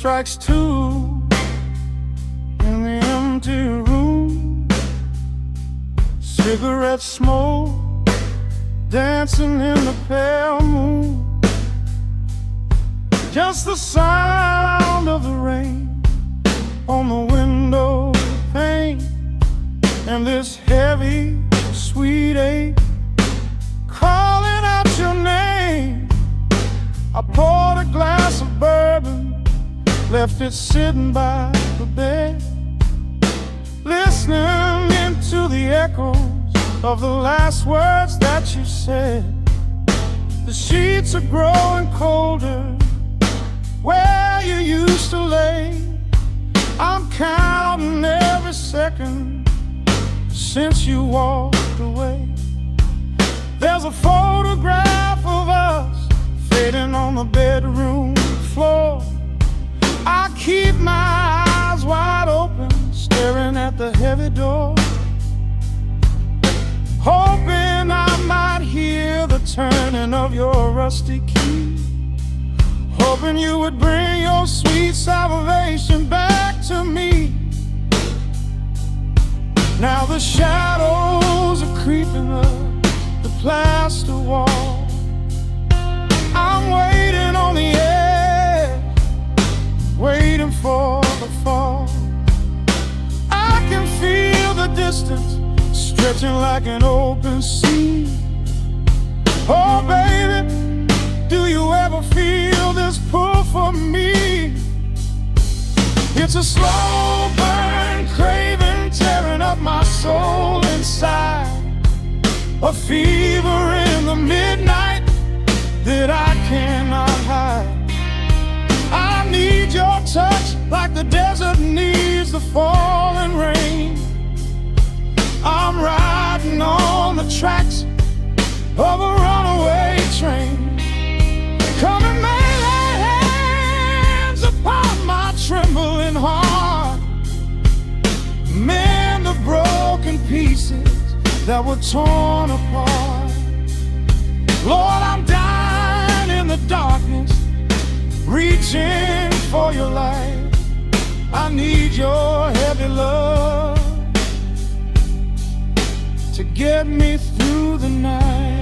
strikes two in the empty room. Cigarette smoke dancing in the pale moon. Just the sound of the rain on the window pane, and this heavy, sweet ache calling out your name. I poured a glass of bourbon, left it sitting by the bed, listening into the echoes of the last words that you said. The sheets are growing colder where you used to lay. I'm counting every second since you walked away. There's a photograph of us fading on the bedroom floor. I keep my eyes wide open, staring at the heavy door, hoping I might hear the turning of your rusty key, hoping you would bring your sweet salvation back to me. Now the shadows are creeping up the plaster wall. I'm waiting on the edge, waiting for the fall. I can feel the distance stretching like an open sea. Oh baby, do you ever feel this pull for me? It's a slow burn craving tearing up my soul inside, a fever in the midnight that I cannot hide. I need your touch like the desert needs the falling rain. I'm riding on the tracks of a runaway train. Come and lay hands upon my trembling heart, mend the broken pieces that were torn apart. Lord, I'm dying in the darkness, reaching for your light. I need your heavy love to get me through the night.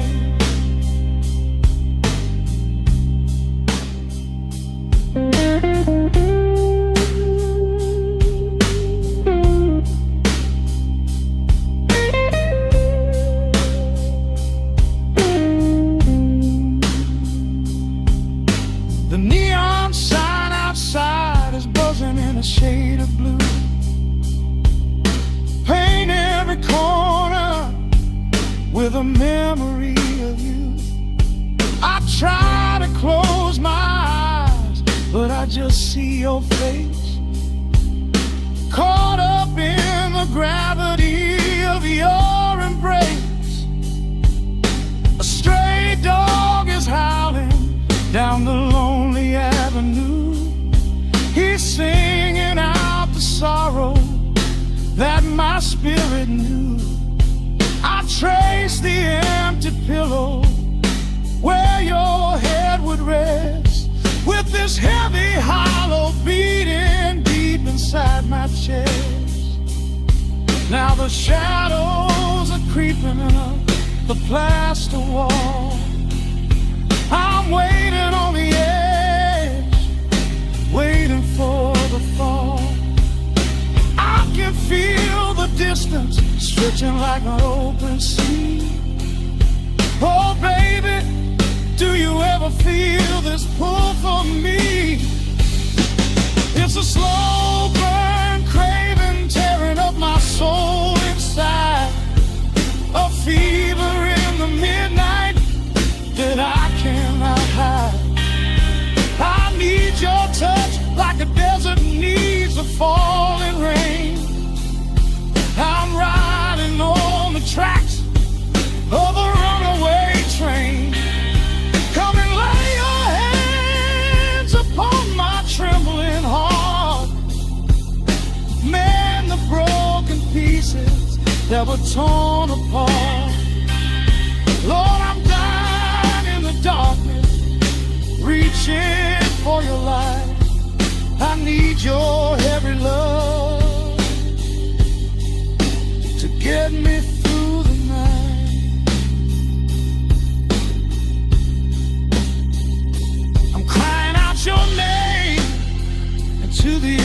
The neon sign outside is buzzing in a shade of blue. Paint every corner with a memory of you. I try to close my eyes, but I just see your face, caught up in the gravity of your embrace. A stray dog is howling down the lonely avenue. He's singing out the sorrow that my spirit knew. I trace the empty pillow where your head would rest, with this heavy hollow beating deep inside my chest. Now the shadows are creeping up the plaster wall. I'm waiting on the edge, waiting for the fall. I can feel the distance stretching like an open sea. Oh baby, do you ever feel this pull for me? It's a slow burn craving tearing up my soul inside, a fever in the midnight that I cannot hide. I need your touch like a desert needs the falling rain. I'm riding on the tracks of a runaway train. Come and lay your hands upon my trembling heart, mend the broken pieces that were torn apart. Lord, I'm dying in the darkness, reaching for your light. I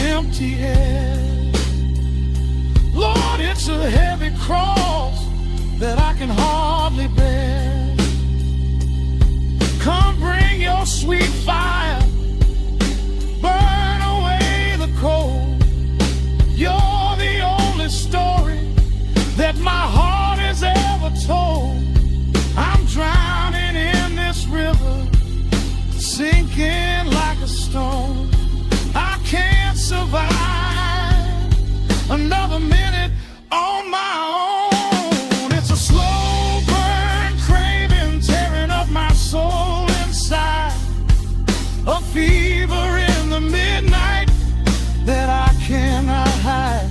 empty head. Lord, it's a heavy cross that I can hardly bear. Come bring your sweet fire, burn away the cold. You're the only story that my heart has ever told. I'm drowning in this river, sinking like a stone. I can't survive another minute on my own. It's a slow burn craving, tearing up my soul inside. A fever in the midnight that I cannot hide.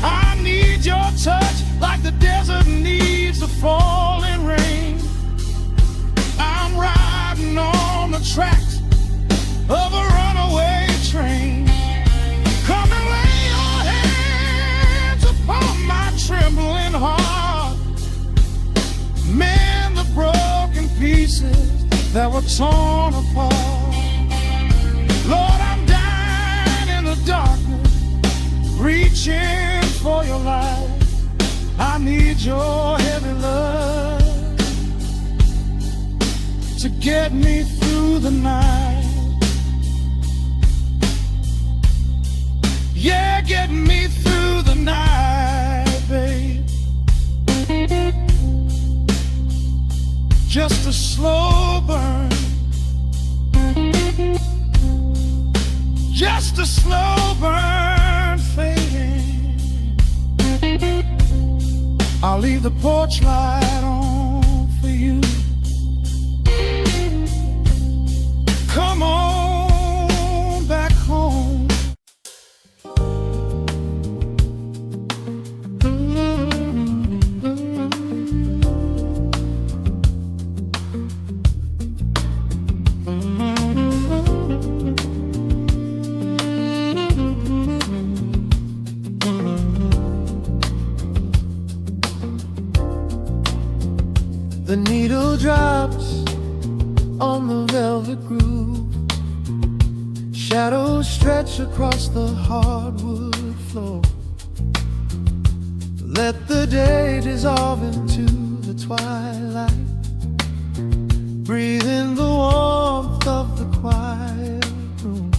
I need your touch like the desert needs the falling rain. I'm riding on the tracks of a runaway train. Come and lay your hands upon my trembling heart. Mend the broken pieces that were torn apart. Lord, I'm dying in the darkness, reaching for your light. I need your heavy love to get me through the night. Yeah, get me through the night, babe. Just a slow burn, just a slow burn fading. I'll leave the porch light on for you. Come on back home. The needle drops on the velvet groove. Shadows stretch across the hardwood floor. Let the day dissolve into the twilight. Breathe in the warmth of the quiet room.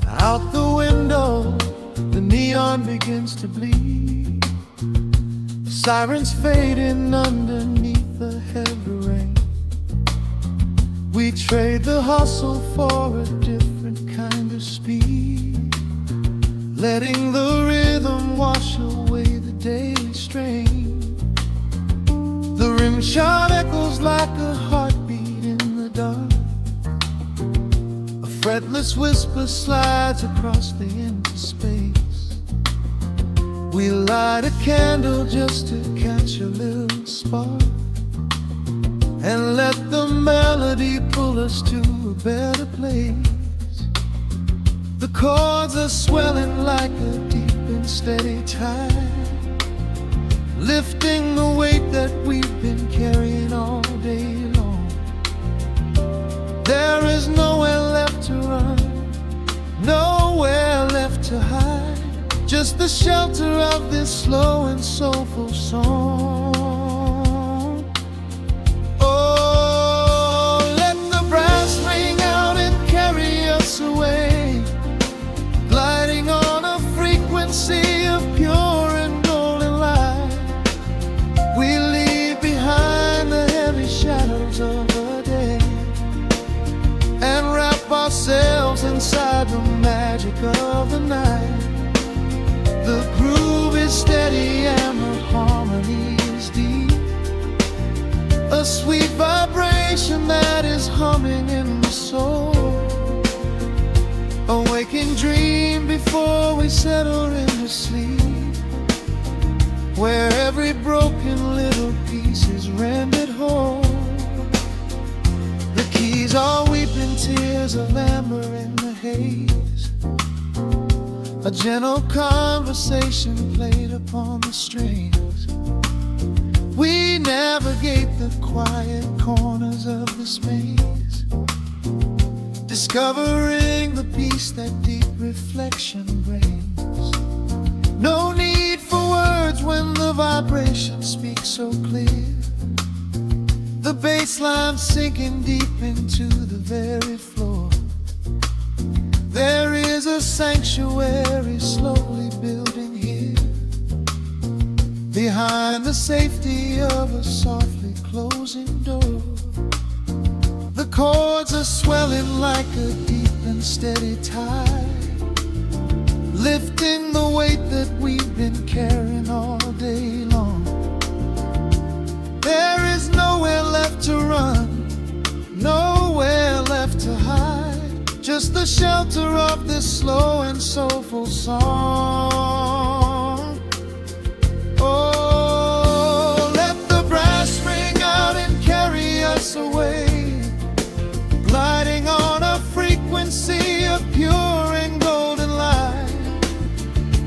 Out the window, the neon begins to bleed. Sirens fading underneath the heavy rain. We trade the hustle for a different kind of speed, letting the rhythm wash away the daily strain. The rim shot echoes like a heartbeat in the dark. A fretless whisper slides across the empty space. We light a candle just to catch a little spark, and let the melody pull us to a better place. The chords are swelling like a deep and steady tide, lifting the weight that we've been carrying all day long. There is nowhere left to run, nowhere left to hide. Just the shelter of this slow and soulful song. Oh, let the brass ring out and carry us away, gliding on a frequency of pure and golden light. We leave behind the heavy shadows of the day and wrap ourselves inside the magic of the night. The groove is steady and the harmony is deep, a sweet vibration that is humming in the soul. A waking dream before we settle into sleep, where every broken little piece is rendered whole. The keys are weeping tears of amber in the haze. A gentle conversation played upon the strings. We navigate the quiet corners of this maze, discovering the peace that deep reflection brings. No need for words when the vibration speaks so clear. The bass line sinking deep into the very floor. There is a sanctuary slowly building here, behind the safety of a softly closing door. The chords are swelling like a deep and steady tide, lifting the weight that we've been carrying all day long. There is nowhere left to run, nowhere left to hide, just the shelter of this slow and soulful song. Oh, let the brass ring out and carry us away, gliding on a frequency of pure and golden light.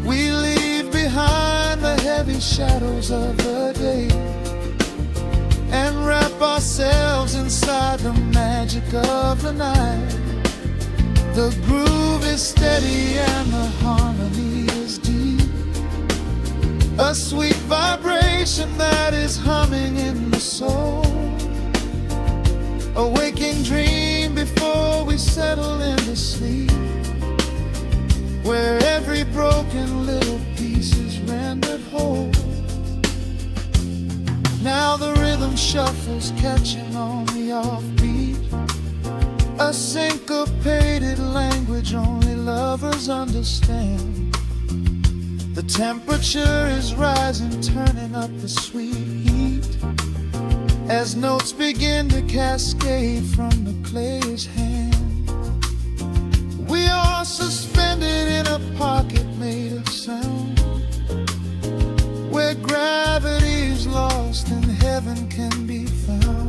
We leave behind the heavy shadows of the day and wrap ourselves inside the magic of the night. The groove is steady and the harmony is deep, a sweet vibration that is humming in the soul. A waking dream before we settle into sleep, where every broken little piece is rendered whole. Now the rhythm shuffles, catching on the offbeat, a syncopated language only lovers understand. The temperature is rising, turning up the sweet heat, as notes begin to cascade from the clay's hand. We are suspended in a pocket made of sound, where gravity is lost and heaven can be found.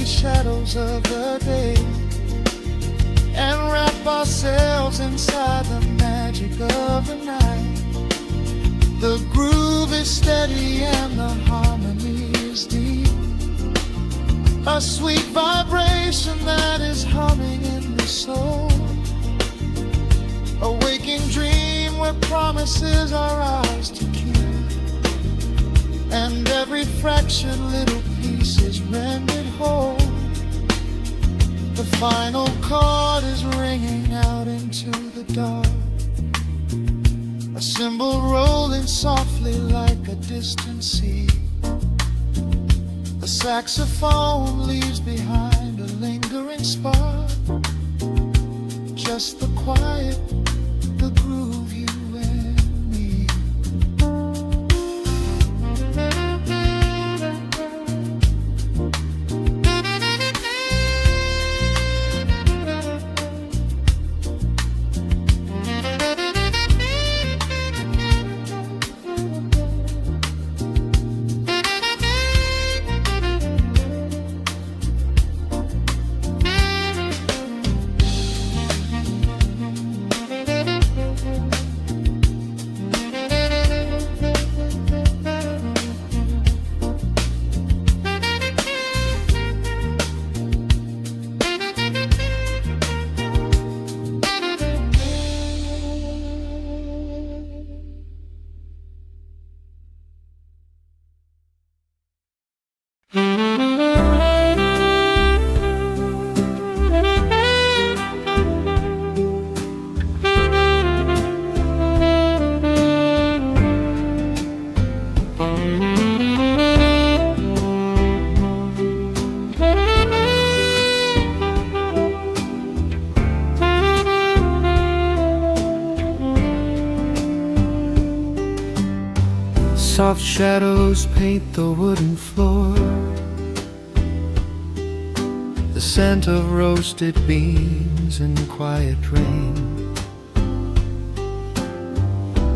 Shadows of the day and wrap ourselves inside the magic of the night. The groove is steady and the harmony is deep, a sweet vibration that is humming in the soul. A waking dream where promises are ours to keep, and every fraction little piece is rendered whole. The final chord is ringing out into the dark, a cymbal rolling softly like a distant sea. The saxophone leaves behind a lingering spark, just the quiet, the groove, you and me. shadows paint the wooden floor, the scent of roasted beans and quiet rain,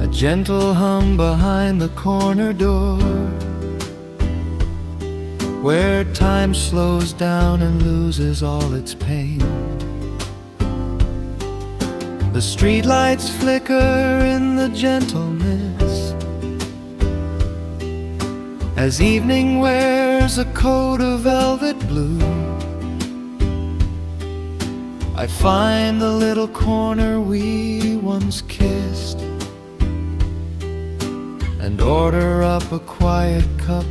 a gentle hum behind the corner door, where time slows down and loses all its pain. The streetlights flicker in the gentle mist, as evening wears a coat of velvet blue. I find the little corner we once kissed, and order up a quiet cup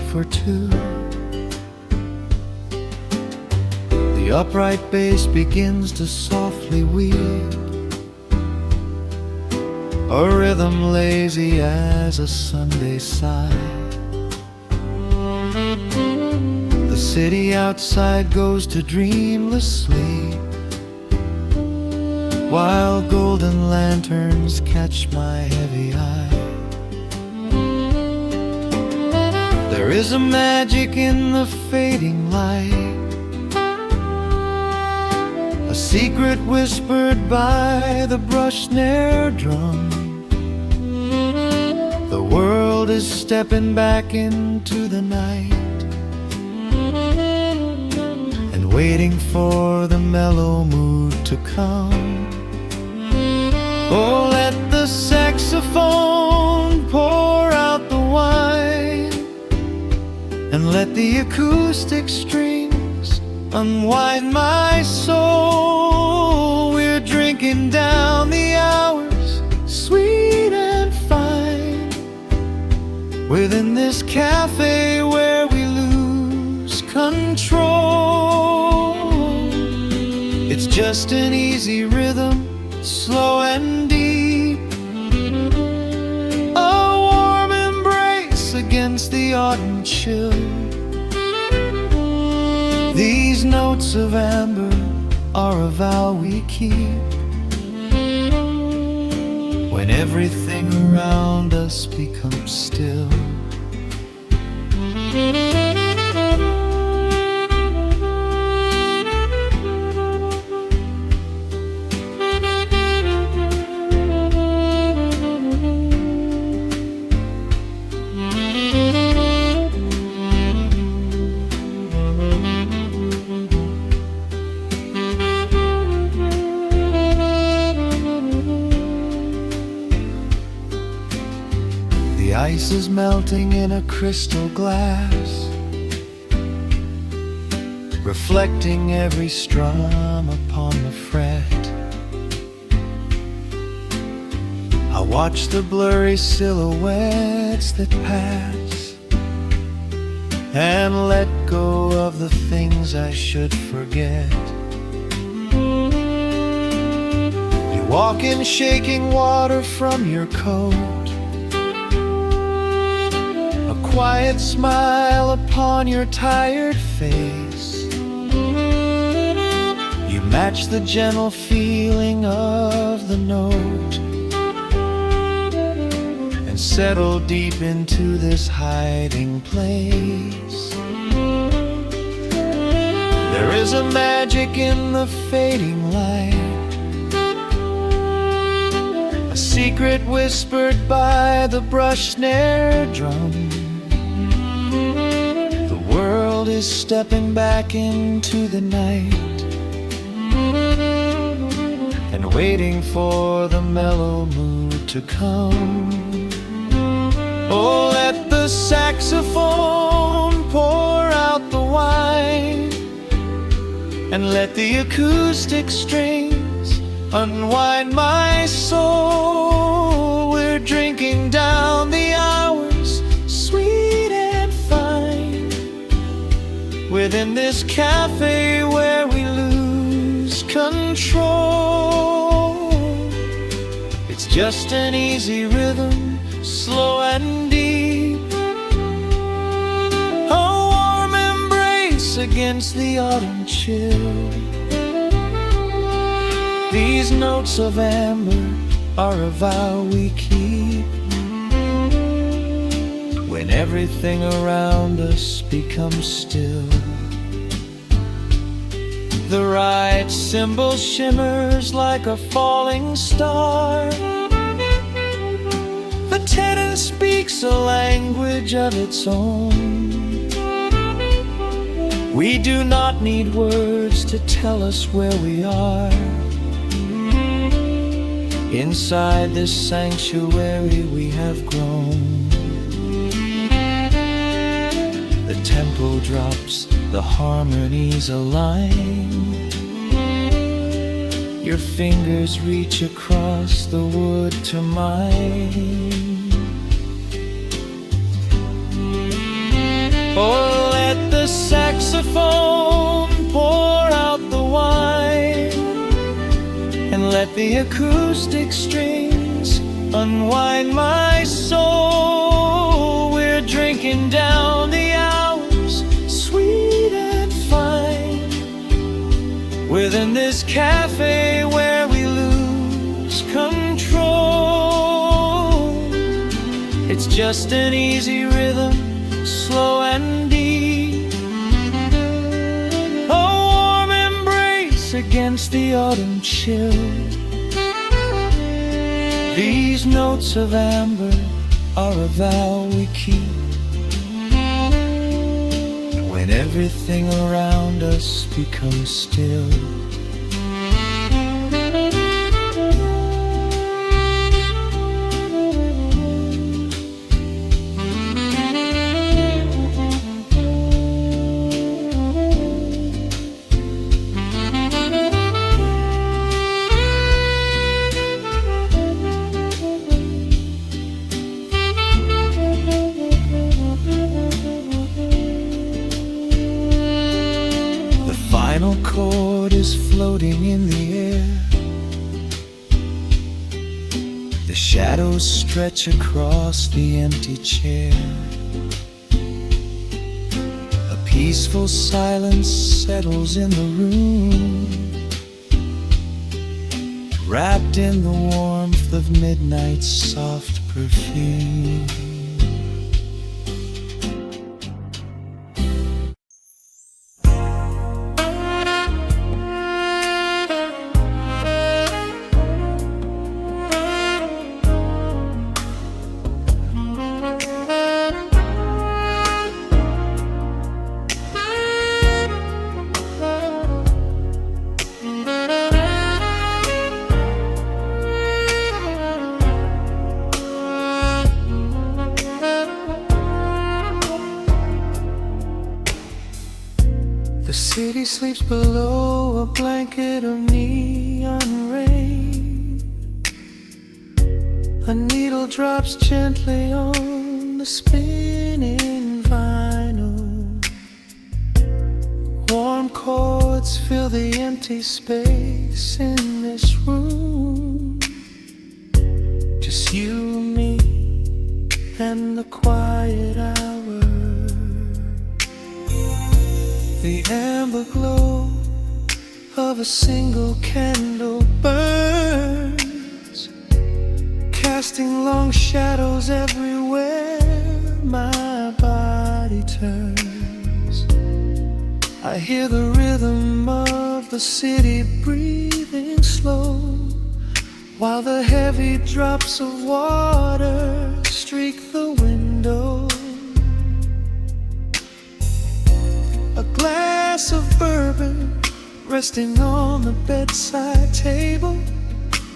for two. The upright bass begins to softly weave, a rhythm lazy as a Sunday sigh. The city outside goes to dreamless sleep, while golden lanterns catch my heavy eye. There is a magic in the fading light, a secret whispered by the brush snare drum. The world is stepping back into the night and waiting for the mellow mood to come. Oh, let the saxophone pour out the wine, and let the acoustic strings unwind my soul. We're drinking down the hours, sweet and fine, within this cafe where we lose control. It's just an easy rhythm, slow and deep, a warm embrace against the autumn chill. These notes of amber are a vow we keep, when everything around us becomes still. The ice is melting in a crystal glass, reflecting every strum upon the fret. I watch the blurry silhouettes that pass, and let go of the things I should forget. You walk in shaking water from your coat, quiet smile upon your tired face. You match the gentle feeling of the note, and settle deep into this hiding place. There is a magic in the fading light, a secret whispered by the brush snare drum. The world is stepping back into the night and waiting for the mellow mood to come. Oh, let the saxophone pour out the wine, and let the acoustic strings unwind my soul. We're drinking down the hours, sweet and fine, within this cafe where we lose control. It's just an easy rhythm, slow and deep, a warm embrace against the autumn chill. These notes of amber are a vow we keep, everything around us becomes still. The right cymbal shimmers like a falling star. The tenor speaks a language of its own. We do not need words to tell us where we are. Inside this sanctuary we have grown. The tempo drops, the harmonies align. Your fingers reach across the wood to mine. Oh, let the saxophone pour out the wine, and let the acoustic strings unwind my soul. We're drinking down the hours, sweet and fine, within this cafe where we lose control. It's just an easy rhythm, slow and deep, a warm embrace against the autumn chill. These notes of amber are a vow we keep when everything around us becomes still. The final chord is floating in the air. The shadows stretch across the empty chair. A peaceful silence settles in the room, wrapped in the warmth of midnight's soft perfume. The city sleeps below a blanket of neon rain. A needle drops gently on the spinning vinyl. Warm chords fill the empty space in this room. Just you and me and the quiet hour. The amber glow of a single candle burns, casting long shadows everywhere my body turns. I hear the rhythm of the city breathing slow, while the heavy drops of water streak the window. A glass of bourbon resting on the bedside table.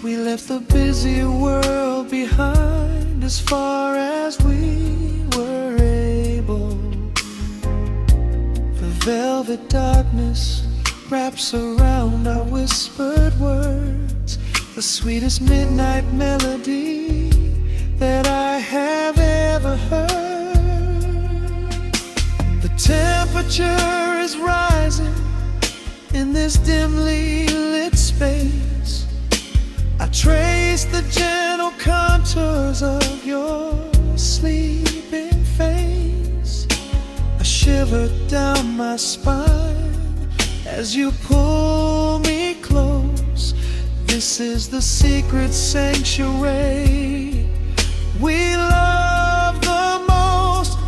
We left the busy world behind as far as we were able. The velvet darkness wraps around our whispered words, the sweetest midnight melody that I have ever heard. The temperature is rising in this dimly lit space. I trace the gentle contours of your sleeping face. A shiver down my spine as you pull me close. This is the secret sanctuary we love the most.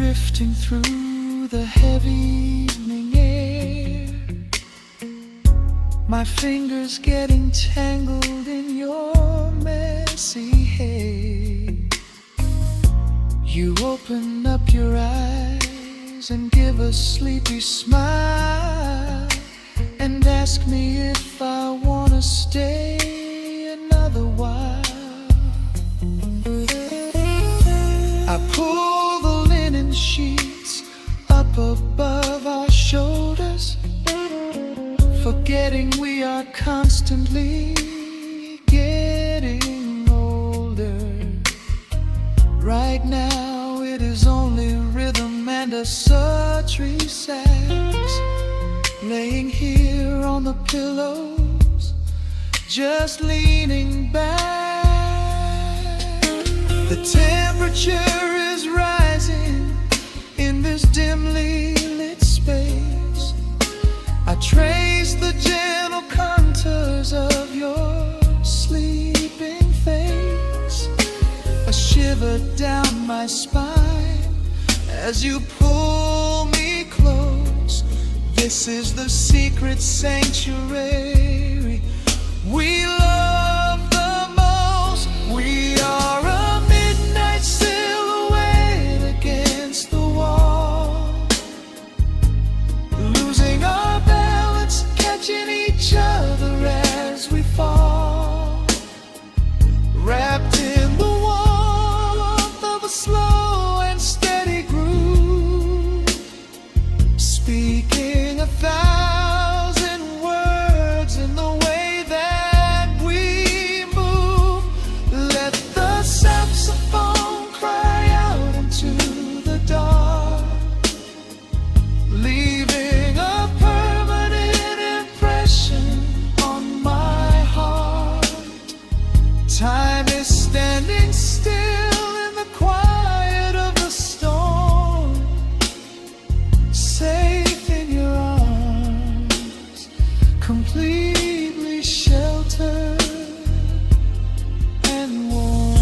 drifting through the heavy evening air, my fingers getting tangled in your messy hair. You open up your eyes and give a sleepy smile and ask me if I wanna stay another while. I pull the linen sheets up above our shoulders, forgetting we are constantly getting older. Right now it is only rhythm and a sultry sax, laying here on the pillows, just leaning back. The temperature is rising in this dimly lit space. I trace the gentle contours of your sleeping face, a shiver down my spine as you pull me close. This is the secret sanctuary we love the most. We are a midnight silhouette against the wall, losing our balance, catching each other as we fall, wrapped in the warmth of a slow and steady groove, speaking 1,000 words in the way that we move. Let the saxophone cry out into the dark, leaving a permanent impression on my heart. Time is standing still in the quiet of the storm, safe in your arms, completely sheltered and warm.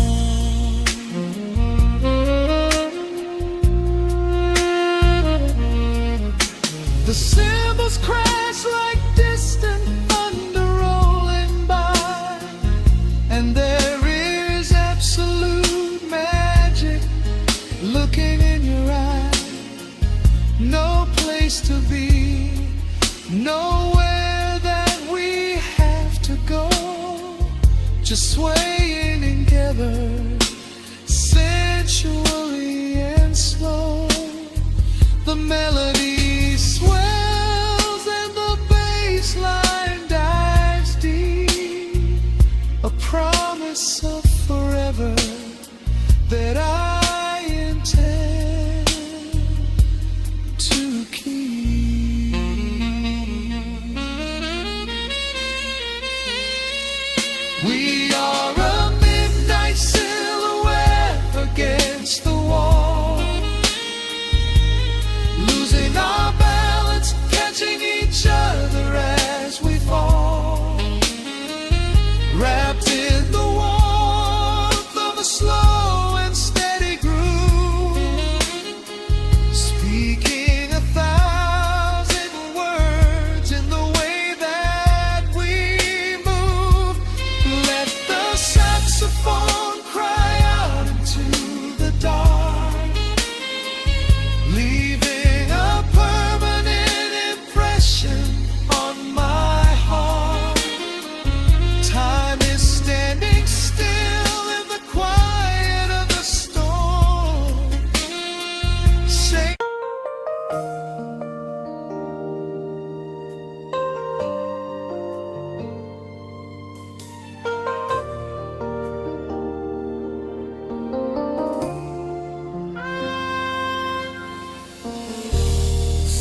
The cymbals crash like distant thunder rolling by, and there is absolute magic looking in your eyes. No place to be, nowhere that we have to go, just swaying together, sensually and slow. The melody swells and the bass line dives deep, a promise of forever that I intend to keep. We are a midnight silhouette against the wall, losing our balance, catching each other as we fall, wrapped in the warmth of a slow and steady groove, speaking 1,000 words in the way that we move. Let the saxophone cry out into the dark, leaving a permanent impression on my heart. Time is standing still in the quiet of the storm. Say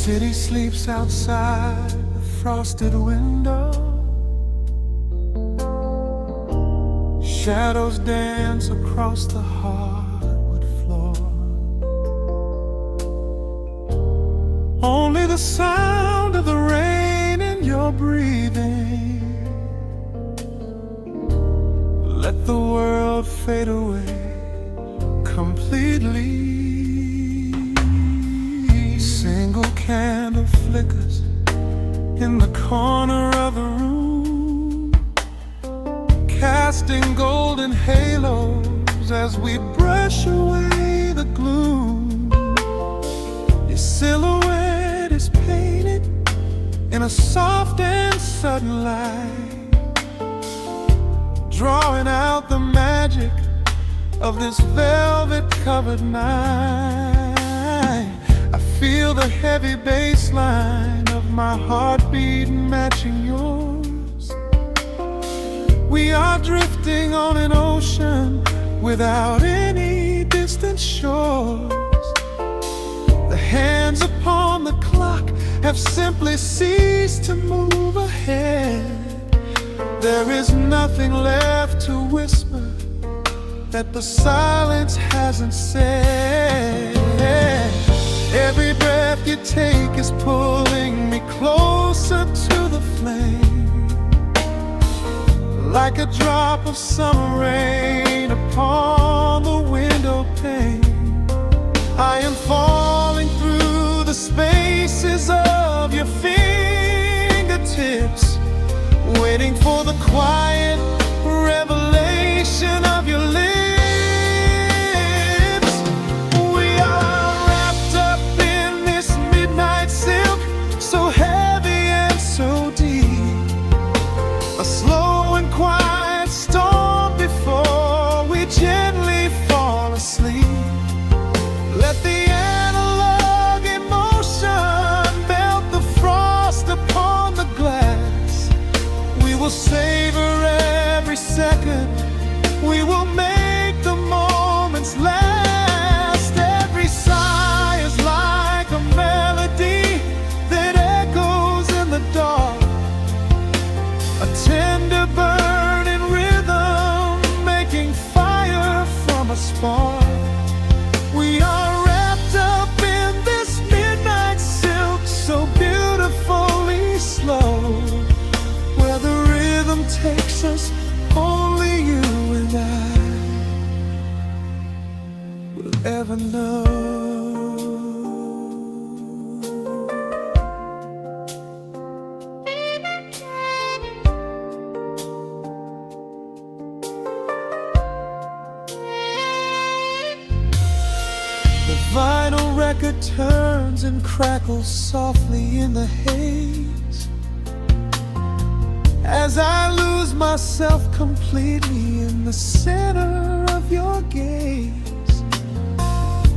City sleeps outside the frosted window. Shadows dance across the hardwood floor. Only the sound of the rain in your breathing. Let the world fade away completely. flickers in the corner of the room, casting golden halos as we brush away the gloom. Your silhouette is painted in a soft and sudden light, drawing out the magic of this velvet-covered night. I feel the heavy bass line of my heartbeat matching yours. We are drifting on an ocean without any distant shores. The hands upon the clock have simply ceased to move ahead. There is nothing left to whisper that the silence hasn't said. Every breath you take is pulling me closer to the flame, like a drop of summer rain upon the window pane. I am falling through the spaces of your fingertips, waiting for the quiet revelation of your lips. We are wrapped up in this midnight silk, so heavy and so deep, a slow and quiet storm before we gently fall asleep. Let the analog emotion melt the frost upon the glass. We will savor every second, we will make the moments last. Every sigh is like a melody that echoes in the dark, a tender burning rhythm making fire from a spark. We are wrapped up in this midnight silk, so beautifully slow, where the rhythm takes us, only you and I will ever know. The vinyl record turns and crackles softly in the haze, as I lose myself completely in the center of your gaze.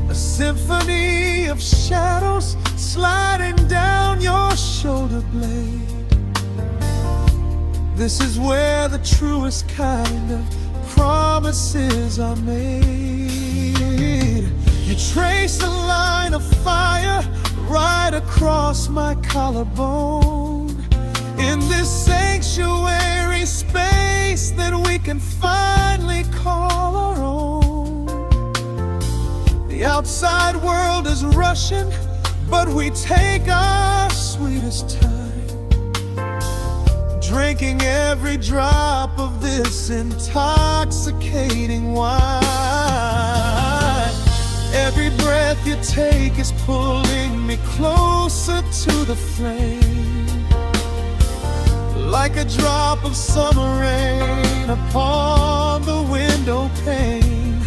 A symphony of shadows sliding down your shoulder blade. This is where the truest kind of promises are made. You trace a line of fire right across my collarbone, in this sanctuary space that we can finally call our own. The outside world is rushing, but we take our sweetest time, drinking every drop of this intoxicating wine. Every breath you take is pulling me closer to the flame, like a drop of summer rain upon the window pane.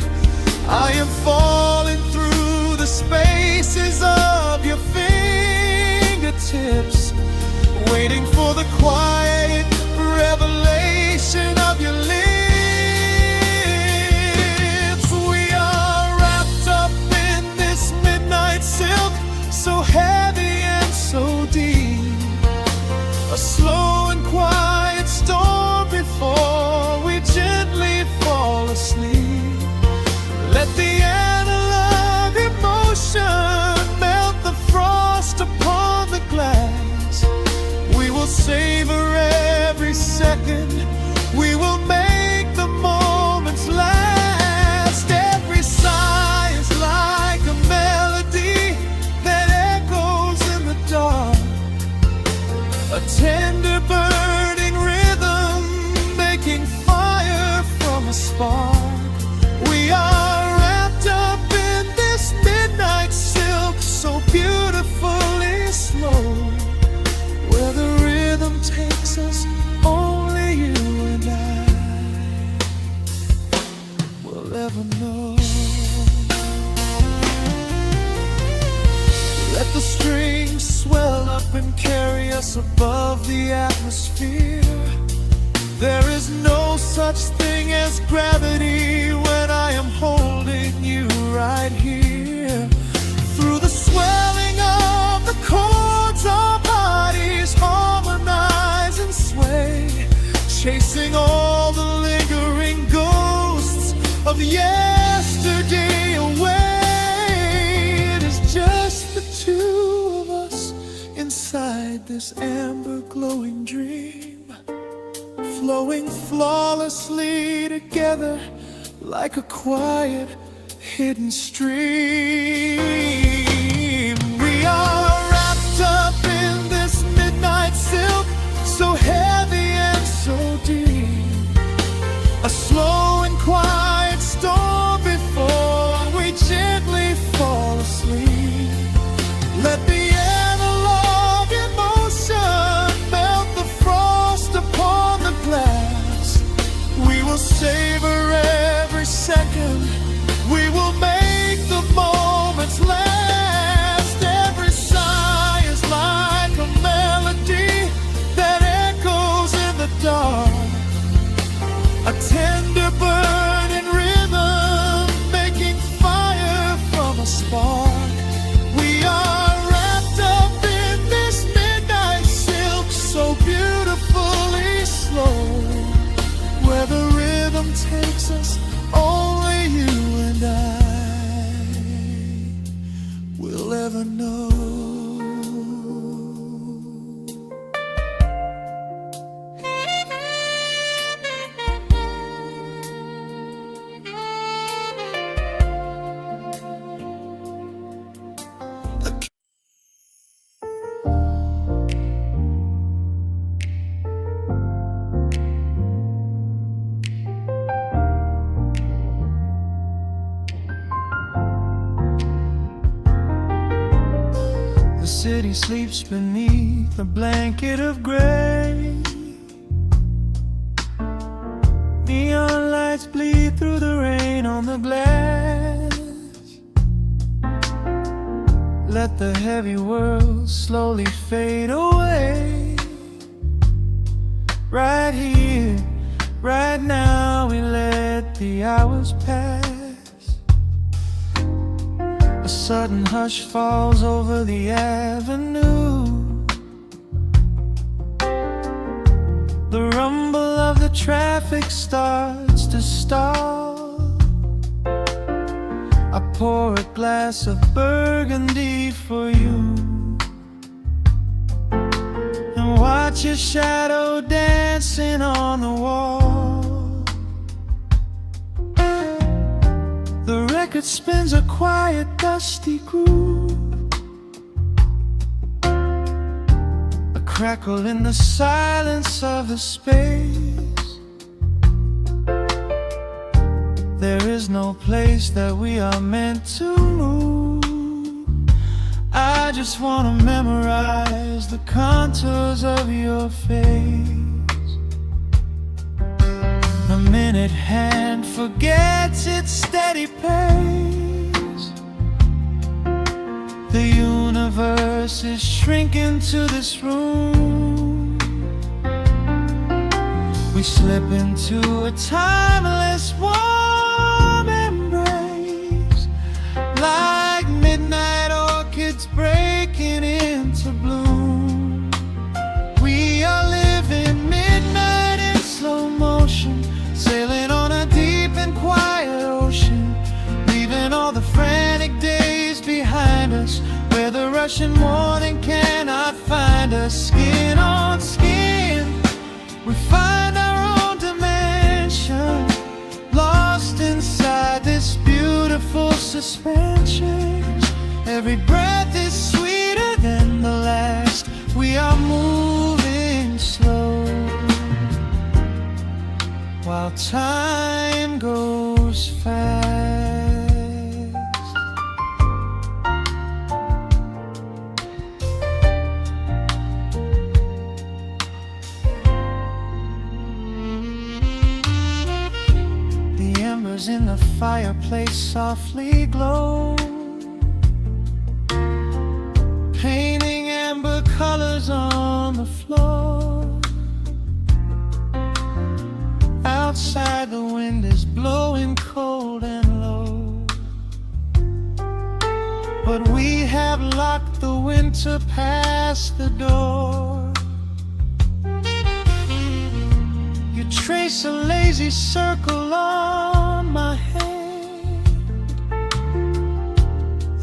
I am falling through the spaces of your fingertips, waiting for the quiet revelation of your lips. We are wrapped up in this midnight silk, so heavy and so deep, a slow and quiet storm before we gently fall asleep. Let the analog emotion melt the frost upon the glass. We will savor every second, we will make the moments last. Every sigh is like a melody that echoes in the dark, a tender burning rhythm making fire from a spark. We are wrapped up in this midnight silk, so beautifully slow, takes us, only you and I will ever know. Let the strings swell up and carry us above the atmosphere. There is no such thing as gravity when I am holding you right here. Through the swelling of the chords, our bodies harmonize and sway, chasing all the lingering ghosts of yesterday away. It is just the two of us inside this amber glowing dream, flowing flawlessly together like a quiet hidden stream. We are wrapped up in this midnight silk, so heavy and so deep, a slow and quiet storm before we gently fall asleep. Let the analog emotion melt the frost upon the glass. We will savor every second, we will make the moments last. Every sigh is like a melody that echoes in the dark, a tender burning rhythm making fire from a spark. We are wrapped up in this midnight silk, so beautifully slow, where the rhythm takes us, only you and I will ever know. The city sleeps beneath a blanket of gray. Neon lights bleed through the rain on the glass. Let the heavy world slowly fade away. Right here, right now, we let the hours pass. A sudden hush falls over the avenue. The rumble of the traffic starts to stall. I pour a glass of burgundy for you and watch your shadow dancing on the wall. The record spins a quiet, dusty groove, a crackle in the silence of the space. There is no place that we are meant to move. I just want to memorize the contours of your face. The minute hand forgets its steady pace. The universe is shrinking to this room. We slip into a timeless warm embrace, like midnight orchids breaking into bloom. We are living midnight in slow motion, sailing on a deep and quiet ocean, leaving all the frantic days behind us, where the rushing morning cannot find us. Skin on skin, we find our own dimension, lost inside this beautiful suspension. Every breath is sweeter than the last. We are moving slow, while time goes fast. the fireplace softly glows, painting amber colors on the floor. Outside the wind is blowing cold and low, but we have locked the winter past the door. You trace a lazy circle on my hand,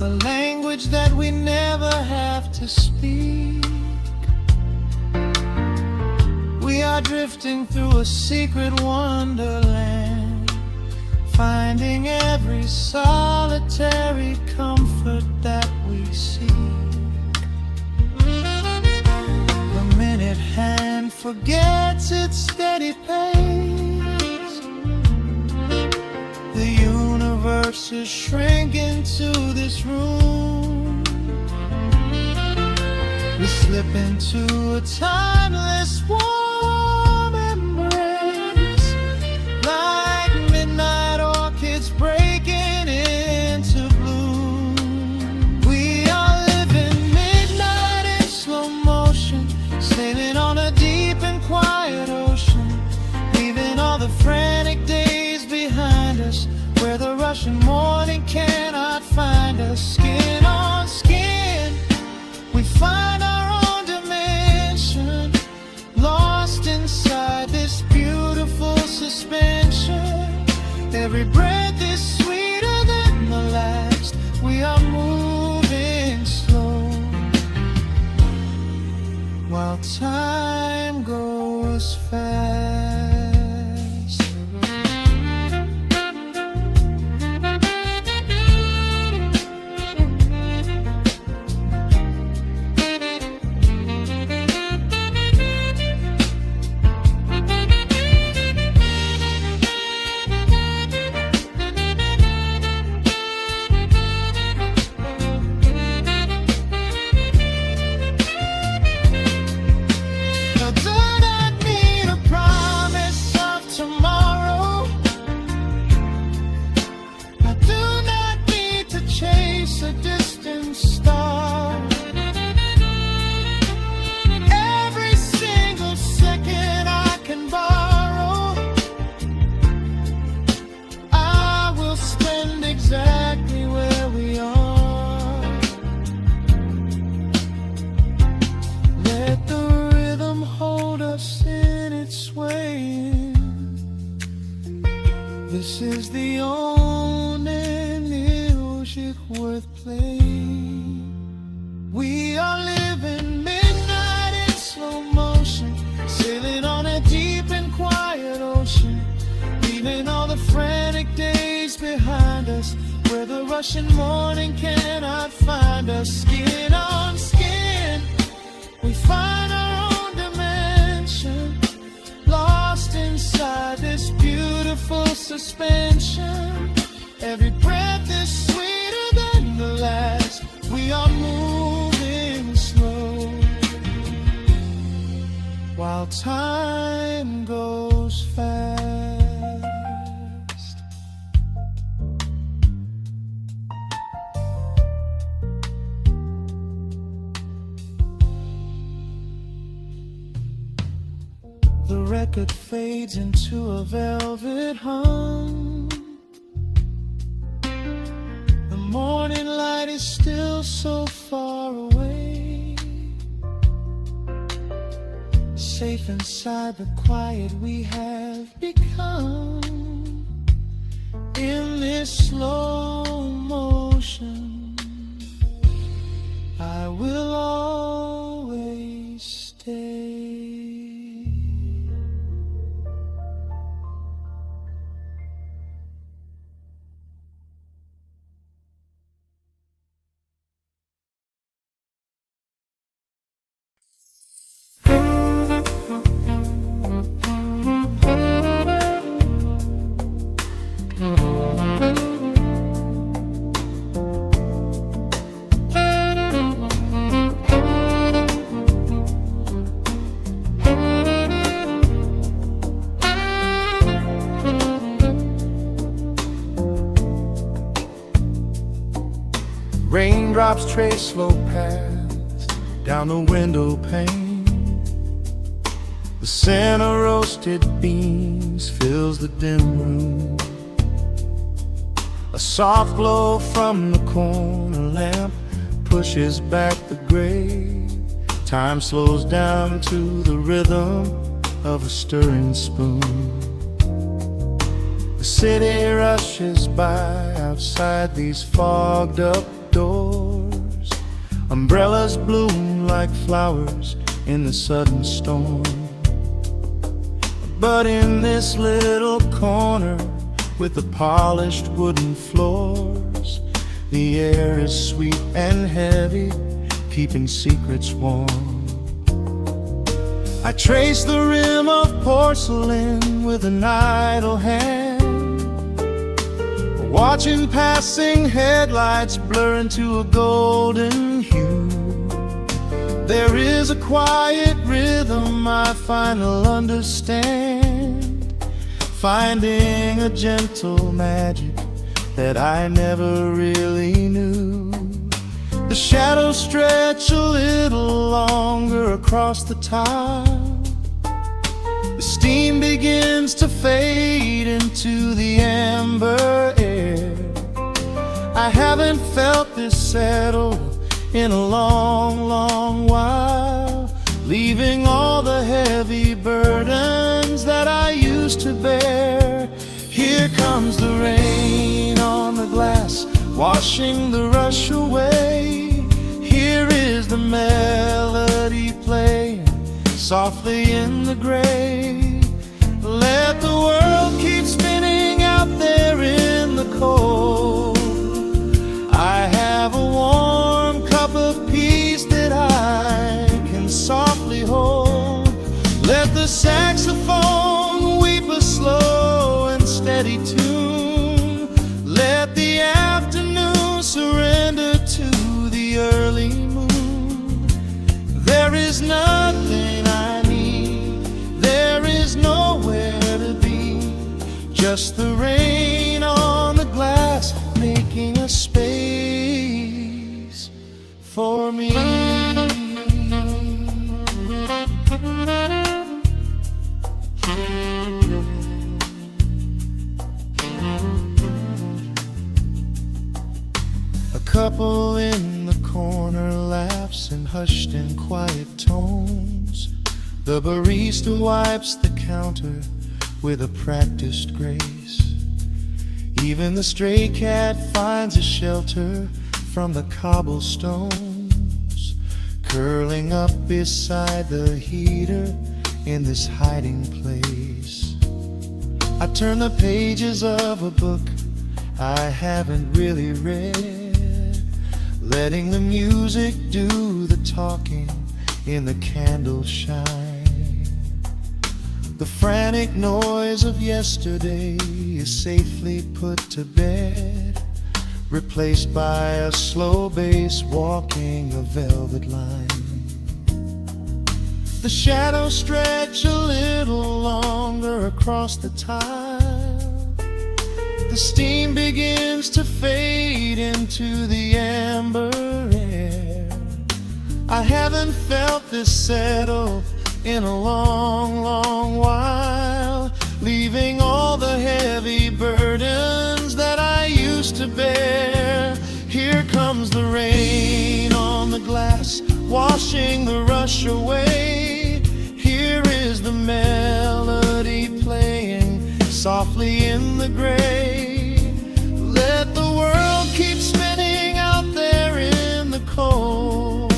a language that we never have to speak. We are drifting through a secret wonderland, finding every solitary comfort that we seek. The minute hand forgets its steady pace, the universe is shrinking to this room. We slip into a timeless warm embrace, like midnight orchids breaking into bloom. We are living midnight in slow motion, sailing on a deep and quiet ocean, leaving all the frantic days behind us, where the rushing morning cannot find us. Skin on skin, we find our own dimension, lost inside this beautiful suspension. Every breath is sweeter than the last. We are moving slow, while time goes fast. A distant star, every single second I can borrow, I will spend exactly where we are. Let the rhythm hold us in its swaying. This is the only music worth playing. We are living midnight in slow motion, sailing on a deep and quiet ocean, leaving all the frantic days behind us, where the rushing morning cannot find us. Skin on skin, we find our own dimension, lost inside this beautiful suspension. Every breath is sweeter than the last. We are moving slow, while time goes fast. The record fades into a velvet hum. The morning light is still so far away, safe inside the quiet we have become. In this slow motion, I will always stay. Raindrops trace slow paths down the window pane. The scent of roasted beans fills the dim room. A soft glow from the corner lamp pushes back the gray. Time slows down to the rhythm of a stirring spoon. The city rushes by outside these fogged up doors. Umbrellas bloom like flowers in the sudden storm. But in this little corner with the polished wooden floors, the air is sweet and heavy, keeping secrets warm. I trace the rim of porcelain with an idle hand, watching passing headlights blur into a golden hue. There is a quiet rhythm I finally understand, finding a gentle magic that I never really knew. The shadows stretch a little longer across the tile. The steam begins to fade into the amber air. I haven't felt this settled in a long, long while, leaving all the heavy burdens that I used to bear. Here comes the rain on the glass, washing the rush away. Here is the melody playing softly in the gray. Let the world keep spinning out there in the cold. I have a warm cup of peace that I can softly hold. Let the saxophone weep a slow and steady tune. Let the afternoon surrender to the early moon. There is nothing I need, there is nowhere to be, just the rain on the glass making a space for me. A couple in the corner laughs in hushed and quiet tones. The barista wipes the counter with a practiced grace. Even the stray cat finds a shelter from the cobblestones, curling up beside the heater in this hiding place. I turn the pages of a book I haven't really read, letting the music do the talking in the candle shine. The frantic noise of yesterday is safely put to bed, replaced by a slow bass walking a velvet line. The shadows stretch a little longer across the tile. The steam begins to fade into the amber air. I haven't felt this settle in a long, long while, leaving all the heavy burdens that I used to bear. Here comes the rain on the glass, washing the rush away. Here is the melody playing softly in the gray. Let the world keep spinning out there in the cold.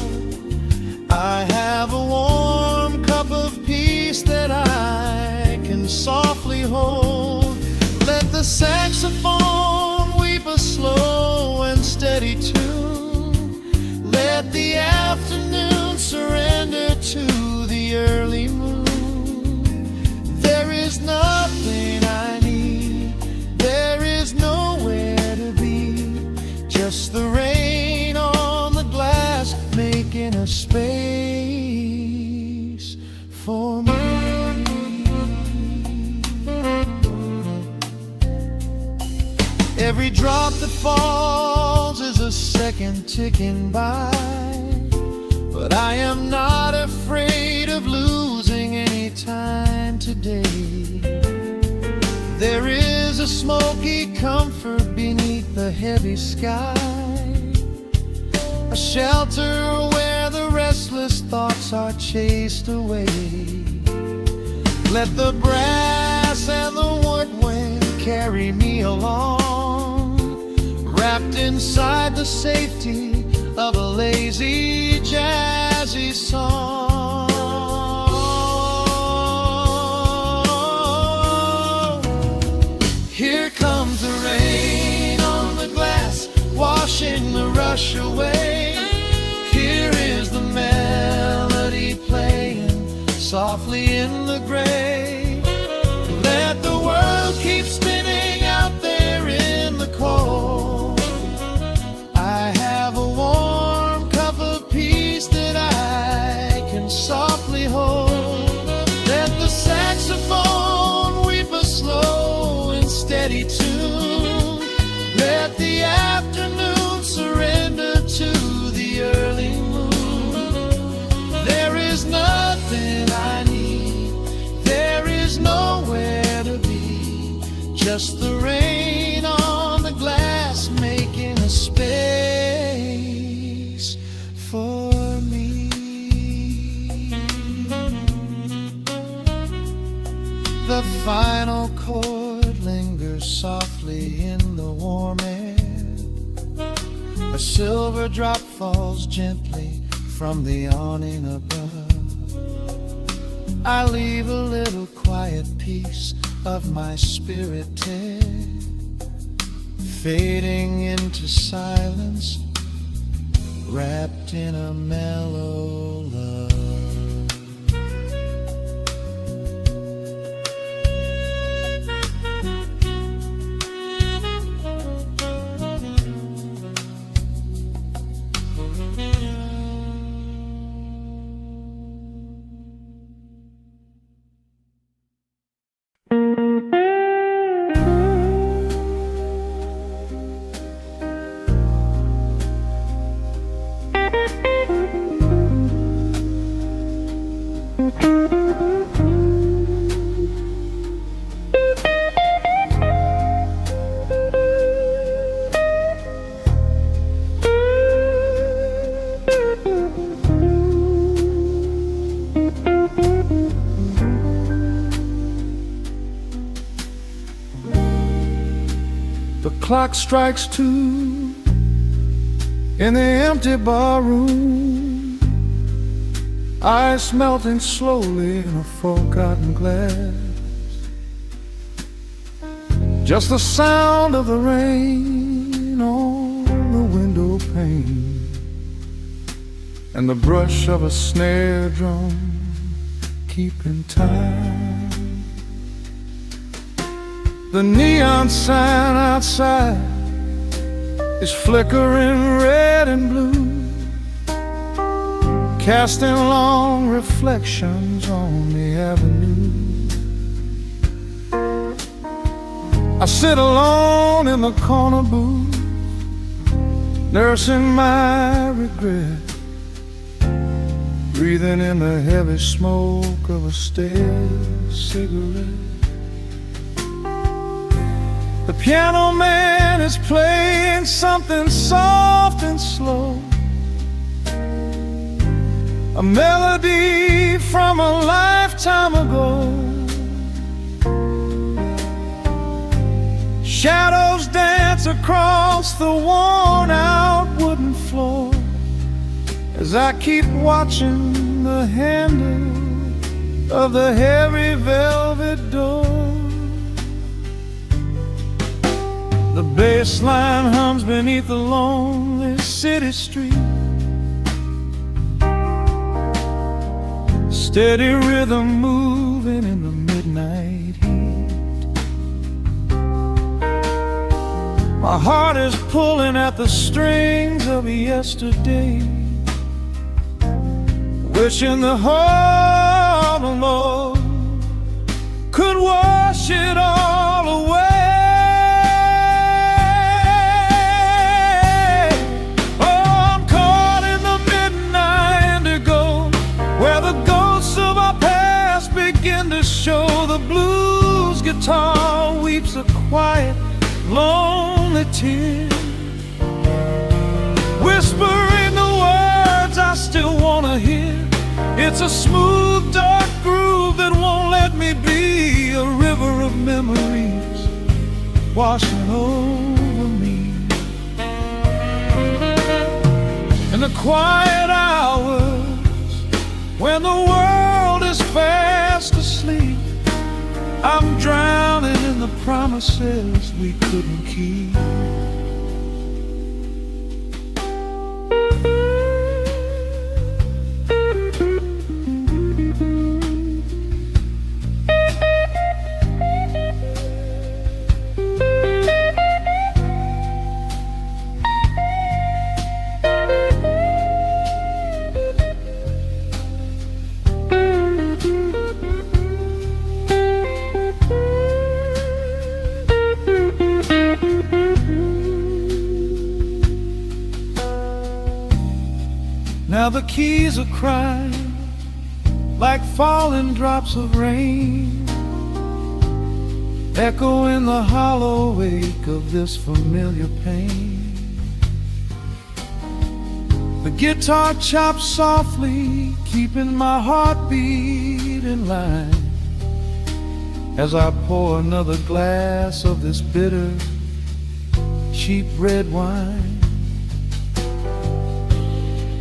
I have a warm cup of peace that I can softly hold. Let the saxophone weep a slow and steady tune. Let the afternoon surrender to the early moon. There is nothing I need, there is nowhere to be, just the rain on the glass making a space for me. Every drop that falls is a second ticking by, but I am not afraid of losing any time today. There is a smoky comfort beneath the heavy sky, a shelter where the restless thoughts are chased away. Let the brass and the woodwind carry me along, wrapped inside the safety of a lazy, jazzy song. Here comes the rain on the glass, washing the rush away. Here is the melody playing softly in the gray. Let the world keep spinning out there in the cold. I have a warm cup of peace that I can softly hold. Let the saxophone weep a slow and steady tune. Let the afternoon surrender to the early moon. There is nothing I need, there is nowhere to be, just the rain on the glass making a space for me. The final chord lingers softly in the warm air. A silver drop falls gently from the awning above. I leave a little quiet piece of my spirit tear, fading into silence, wrapped in a mellow love. The clock strikes 2 in the empty barroom, ice melting slowly in a forgotten glass. Just the sound of the rain on the window pane, and the brush of a snare drum keeping time. The neon sign outside is flickering red and blue, casting long reflections on the avenue. I sit alone in the corner booth, nursing my regret, breathing in the heavy smoke of a stale cigarette. The piano man is playing something soft and slow, a melody from a lifetime ago. Shadows dance across the worn-out wooden floor as I keep watching the handle of the heavy velvet door. The bass line hums beneath the lonely city street, steady rhythm moving in the midnight heat. My heart is pulling at the strings of yesterday, wishing the heart alone could wash it all away. blues guitar weeps a quiet, lonely tear, whispering the words I still wanna hear. It's a smooth, dark groove that won't let me be, a river of memories washing over me. In the quiet hours, when the world is fast asleep, I'm drowning in the promises we couldn't keep. Now the keys are crying like falling drops of rain, echo in the hollow wake of this familiar pain. The guitar chops softly, keeping my heartbeat in line, as I pour another glass of this bitter, cheap red wine.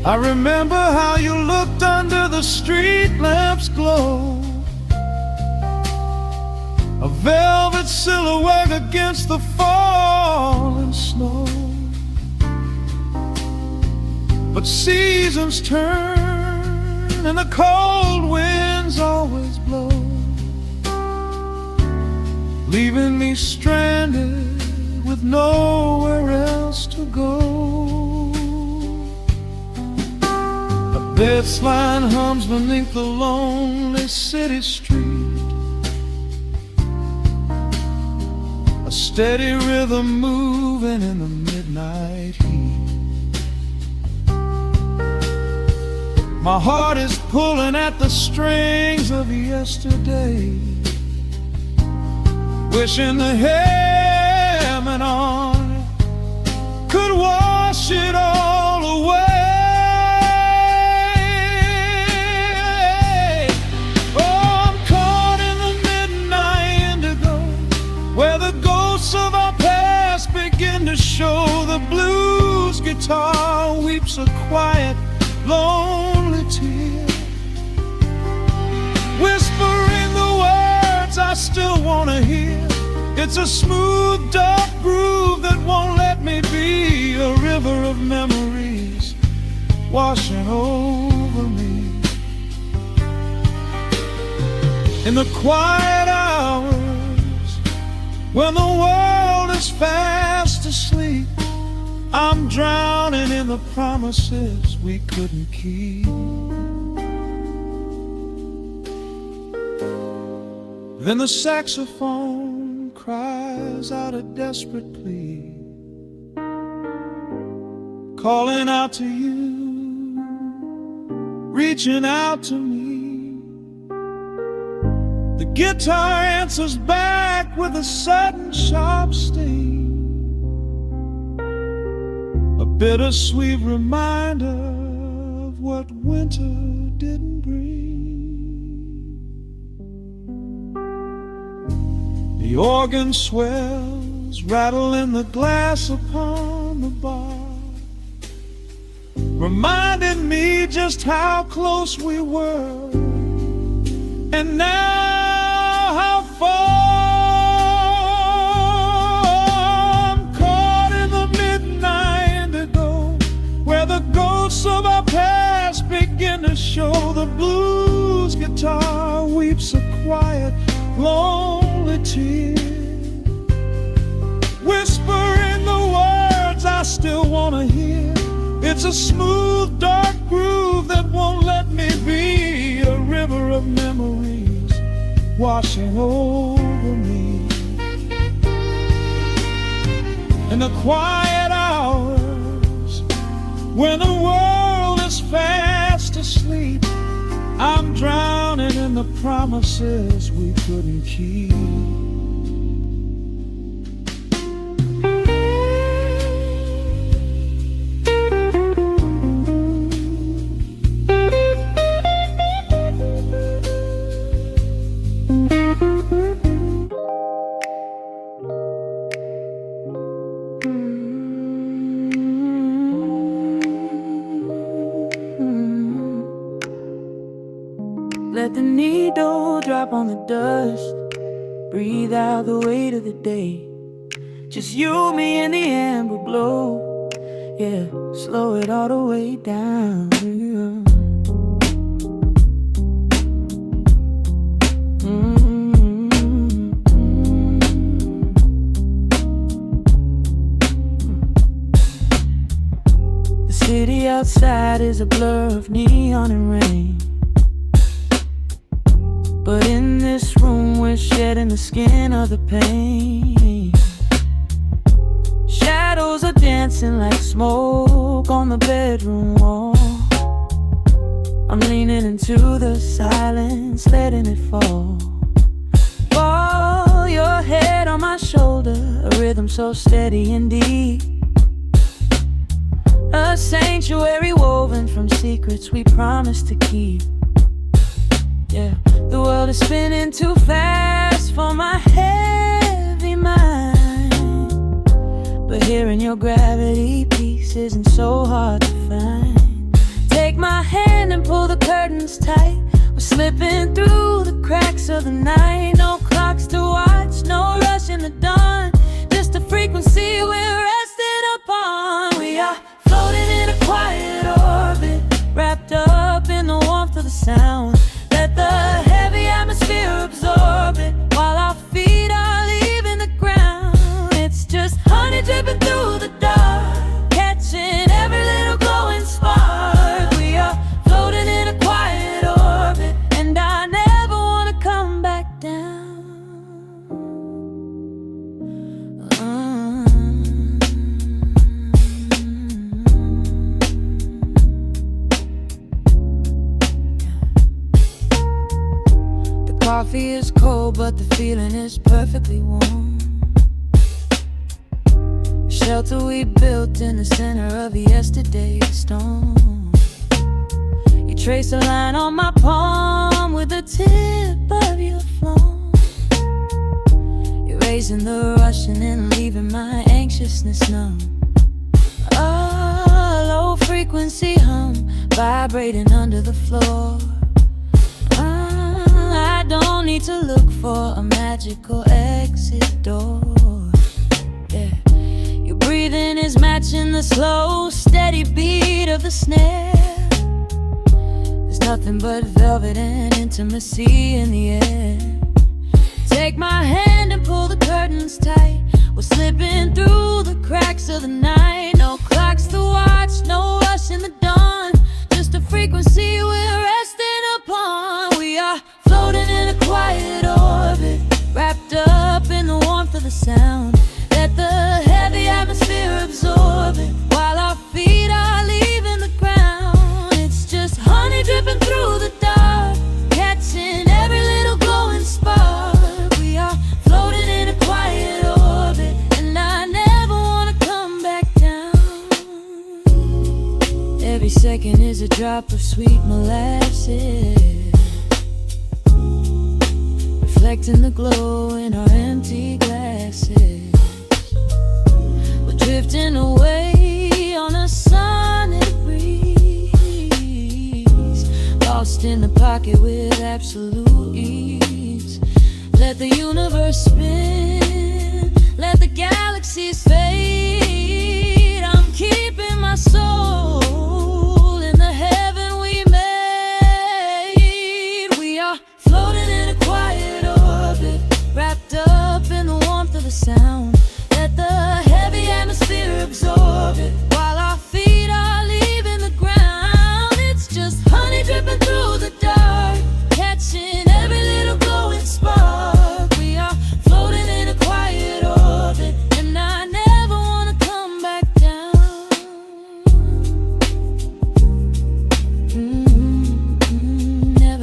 I remember how you looked under the street lamp's glow, a velvet silhouette against the falling snow. But seasons turn and the cold winds always blow, leaving me stranded with nowhere else to go. This line hums beneath the lonely city street, a steady rhythm moving in the midnight heat. My heart is pulling at the strings of yesterday, wishing the hem on it could wash it all away. To show the blues guitar weeps a quiet, lonely tear, whispering the words I still wanna hear. It's a smooth, dark groove that won't let me be, a river of memories washing over me. In the quiet hours, when the world is fast asleep, I'm drowning in the promises we couldn't keep. Then the saxophone cries out a desperate plea, calling out to you, reaching out to me. The guitar answers back with a sudden sharp sting, a bittersweet reminder of what winter didn't bring. The organ swells, rattling the glass upon the bar, reminding me just how close we were, and now how far. I'm caught in the midnight indigo, where the ghosts of our past begin to show. The blues guitar weeps a quiet, lonely tear, whispering the words I still wanna hear. It's a smooth, dark groove that won't let me be, a river of memories washing over me. In the quiet hours, when the world is fast asleep, I'm drowning in the promises we couldn't keep. Let the needle drop on the dust. Breathe out the weight of the day. Just you, me, and the amber glow. Yeah, slow it all the way down. Yeah. The city outside is a blur of neon and rain. But in this room we're shedding the skin of the pain. Shadows are dancing like smoke on the bedroom wall. I'm leaning into the silence, letting it fall. Fall your head on my shoulder, a rhythm so steady and deep. A sanctuary woven from secrets we promised to keep. Yeah, the world is spinning too fast for my heavy mind. But hearing your gravity piece isn't so hard to find. Take my hand and pull the curtains tight. We're slipping through the cracks of the night. No clocks to watch, no rush in the dawn. Just a frequency we're resting upon. We are floating in a quiet orbit, wrapped up in the warmth of the sound. Let the heavy atmosphere absorb it, while our feet are leaving the ground. It's just honey dripping through the dark, catching every little glowing spark. We are floating in a quiet orbit, and I never want to come back down. Coffee is cold, but the feeling is perfectly warm. Shelter we built in the center of yesterday's storm. You trace a line on my palm with the tip of your phone, erasing the rushing and leaving my anxiousness numb. A low frequency hum vibrating under the floor. I don't need to look for a magical exit door. Yeah, your breathing is matching the slow, steady beat of the snare. There's nothing but velvet and intimacy in the air. Take my hand and pull the curtains tight. We're slipping through the cracks of the night. No clocks to watch, no rush in the dawn. Just a frequency we're resting upon. We are floating in a quiet orbit, wrapped up in the warmth of the sound. Let the heavy atmosphere absorb it, while our feet are leaving the ground. It's just honey dripping through the dark, catching every little glowing spark. We are floating in a quiet orbit, and I never want to come back down. Every second is a drop of sweet molasses, reflecting the glow in our empty glasses. We're drifting away on a sonic breeze, lost in the pocket with absolute ease. Let the universe spin, let the galaxies fade. I'm keeping my soul in the heaven we made. We are floating in a quiet orbit, wrapped up in the warmth of the sound. Let the heavy atmosphere absorb it, while our feet are leaving the ground. It's just honey dripping through the dark, catching every little glowing spark. We are floating in a quiet orbit, and I never want to come back down. Never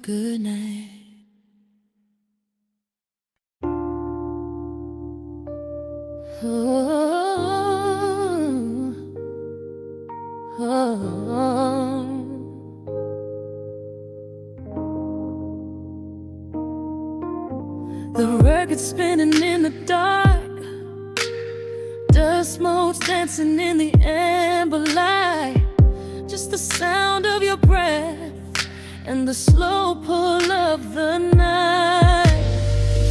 good night. The record spinning in the dark, dust motes dancing in the amber light. Just the sound of your breath and the slow pull of the night.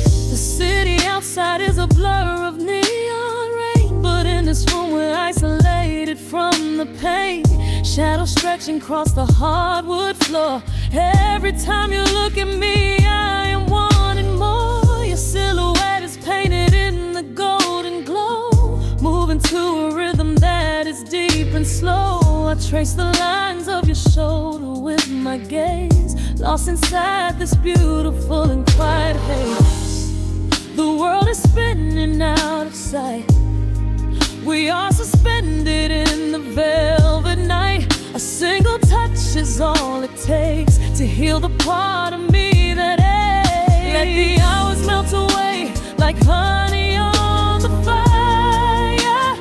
The city outside is a blur of neon rain, but in this room we're isolated from the pain. Shadows stretching across the hardwood floor. Every time you look at me, I am wanting more. Your silhouette is painted in the golden glow, moving to a rhythm that is deep and slow. I trace the lines of your shoulder with my gaze, lost inside this beautiful and quiet haze. The world is spinning out of sight. We are suspended in the velvet night. A single touch is all it takes to heal the part of me that aches. Let the hours melt away like honey on the fire.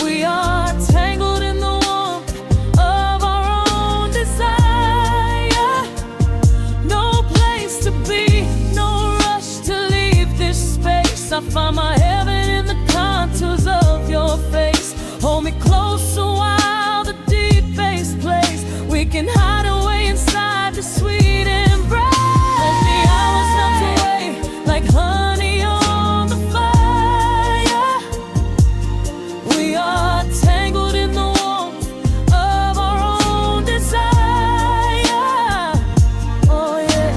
We are tangled in the warmth of our own desire. No place to be, no rush to leave this space. I find my heaven in the contours of your face. Hold me closer while the deep bass plays. We can hide away inside the sweet embrace. Let the hours melt away like honey on the fire. We are tangled in the warmth of our own desire. Oh yeah.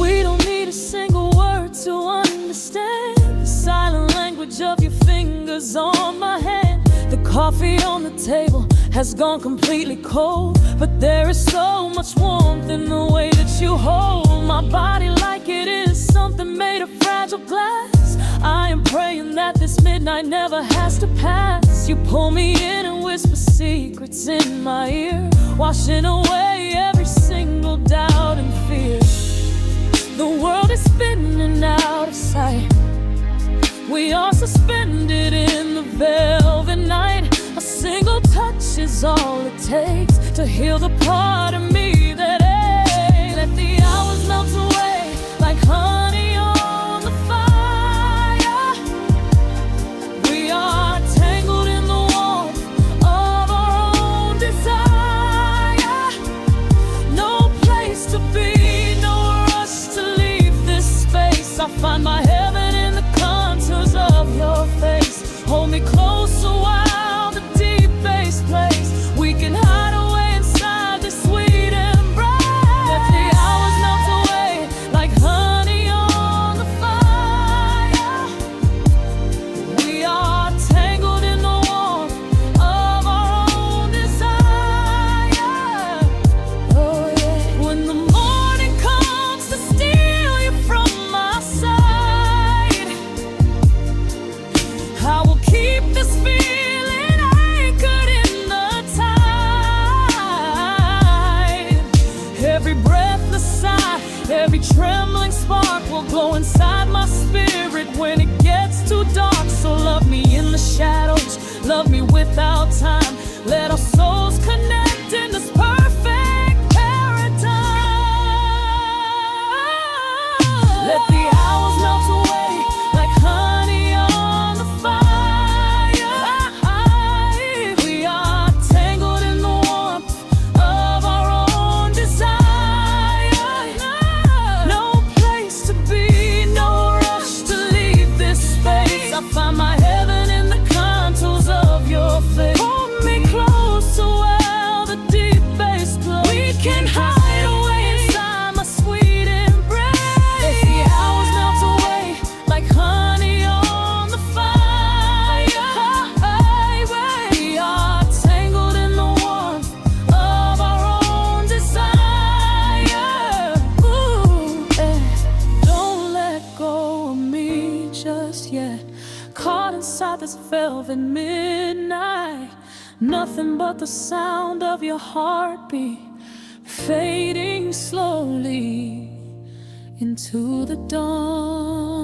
We don't need a single word to understand the silent language of your fingers on my hand. The coffee on the table has gone completely cold, but there is so much warmth in the way that you hold my body like it is something made of fragile glass. I am praying that this midnight never has to pass. You pull me in and whisper secrets in my ear, washing away every single doubt and fear. The world is spinning out of sight. We are suspended in the velvet night. A single touch is all it takes to heal the part of me that aches. Let the hours melt away like honey on the fire. We are tangled in the warmth of our own desire. No place to be, no rush to leave this space. I find my heaven in the contours of your face. Hold me closer while the deep bass plays. We can hide away inside this sweet embrace. Let the hours melt away like honey on the fire. We are tangled in the warmth of our own desire. Oh yeah. When the morning comes to steal you from my side, I will keep this feeling anchored in the tide. Every breathless sigh, every trembling spark will glow inside my spirit when it gets too dark. So love me in the shadows, love me without time. Let our souls connect in this perfect paradise. Let the hours melt away like honey on the fire. We are tangled in the warmth of our own desire. No place to be, no rush to leave this space. I find my heaven in the contours of your face. Hold me closer while the deep bass plays. We can hide away inside my sweet embrace. Let the hours melt away like honey on the fire. We are tangled in the warmth of our own desire. Ooh, don't let go of me just yet. Caught inside this velvet midnight. Nothing but the sound of your heartbeat fading slowly into the dawn.